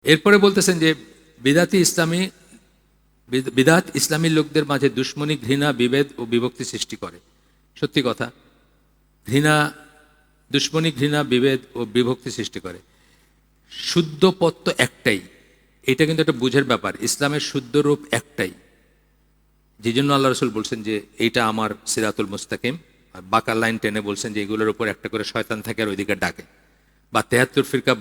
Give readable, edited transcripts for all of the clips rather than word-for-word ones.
এরপরে বলতেছেন যে বিদআত ইসলামী লোকদের মাঝে দুশ্মনী, ঘৃণা, বিভেদ ও বিভক্তি সৃষ্টি করে। সত্যি কথা, দুশ্মনী, ঘৃণা, বিভেদ ও বিভক্তি সৃষ্টি করে। শুদ্ধ পথ তো একটাই, এটা কিন্তু একটা বুঝের ব্যাপার। ইসলামের শুদ্ধ রূপ একটাই, যে জন্য আল্লাহ রসুল বলছেন যে এইটা আমার সিরাতুল মুস্তাকিম। আর বাঁকা লাইন টেনে বলছেন যে এগুলোর উপর একটা করে শয়তান থাকে আর ওইদিকে ডাকে। বা ৭৩ ফিরকা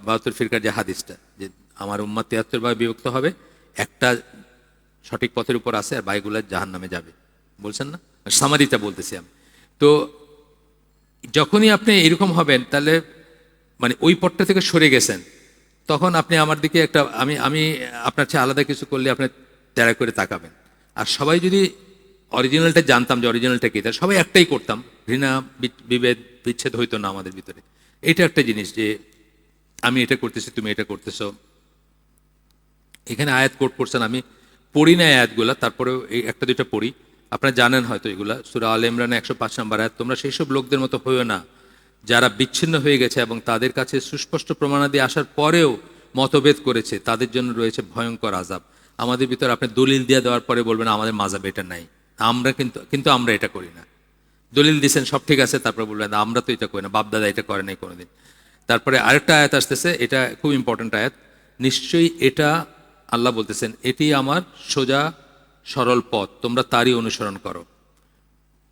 ৭২ ফিরকার যে হাদিসটা, যে আমার উম্মাত ৭৩ ভাবে বিভক্ত হবে, একটা সঠিক পথের উপর আছে আর বাইগুলা জাহান্নামে যাবে, বলছেন না? সামারিটা বলতেছি আমি। তো যখনই আপনি এরকম হবেন, তাহলে মানে ওই পথটা থেকে সরে গেছেন, তখন আপনি আমার দিকে একটা আমি আপনার চেয়ে আলাদা কিছু করলে আপনি তেড়া করে তাকাবেন। আর সবাই যদি অরিজিনালটা জানতাম যে অরিজিনালটা কি, তাহলে সবাই একটাই করতাম, ঘৃণা, বিভেদ, বিচ্ছেদ হইতো না আমাদের ভিতরে। এটা একটা জিনিস যে আমি এটা করতেছি, তুমি এটা করতেছো। এখানে আয়াত কোট করছেন, আমি পড়ি না আয়াতগুলা, তারপরেও এই একটা দুইটা পড়ি, আপনারা জানেন হয়তো এগুলা। সূরা আলে ইমরানে ১০৫ নম্বর আয়াত, তোমরা সেই সব লোকদের মতো হইও না যারা বিচ্ছিন্ন হয়ে গেছে এবং তাদের কাছে সুস্পষ্ট প্রমাণাদি আসার পরেও মতভেদ করেছে, তাদের জন্য রয়েছে ভয়ঙ্কর আযাব। আমাদের ভিতর আপনি দলিল দিয়ে দেওয়ার পরে বলবেন আমাদের মাযাব এটা নাই, আমরা কিন্তু আমরা এটা করি না। দলিল দিচ্ছেন সব ঠিক আছে, তারপরে বলবেন আমরা তো এটা করি না, বাপদাদা এটা করে নাই কোনোদিন। তারপরে আরেকটা আয়াত আসতেছে, এটা খুব ইম্পর্টেন্ট আয়াত। নিশ্চয়ই এটা আল্লাহ বলতেছেন, এটি আমার সোজা সরল পথ, তোমরা তারই অনুসরণ করো,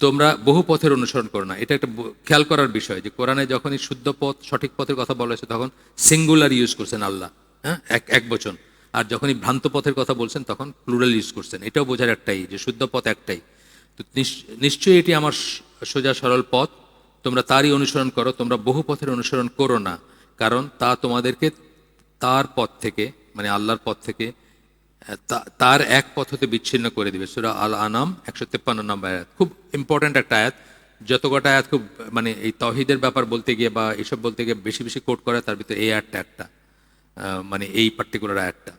তোমরা বহু পথের অনুসরণ করো না। এটা একটা খেয়াল করার বিষয় যে কোরআনে যখনই শুদ্ধ পথ, সঠিক পথের কথা বলা হয়েছে, তখন সিঙ্গুলার ইউজ করছেন আল্লাহ, হ্যাঁ, এক বচন। আর যখনই ভ্রান্ত পথের কথা বলছেন, তখন প্লুরাল ইউজ করছেন। এটাও বোঝার একটাই, যে শুদ্ধ পথ একটাই। তো নিশ্চয়ই এটি আমার সোজা সরল পথ, তোমরা তারই অনুসরণ করো, তোমরা বহু পথের অনুসরণ করো না, কারণ তা তোমাদেরকে তার পথ থেকে, মানে আল্লাহর পথ থেকে, তার এক পথ হতে বিচ্ছিন্ন করে দিবে। সূরা আল আনাম ১৫৩ নম্বর আয়াত, খুব ইম্পর্ট্যান্ট একটা আয়াত। যত কটা আয়াত খুব মানে এই তাওহীদের ব্যাপার বলতে গিয়ে বা এইসব বলতে গিয়ে বেশি বেশি কোট করা, তার ভিতরে এই আয়াতটা একটা, মানে এই পার্টিকুলার আয়াতটা।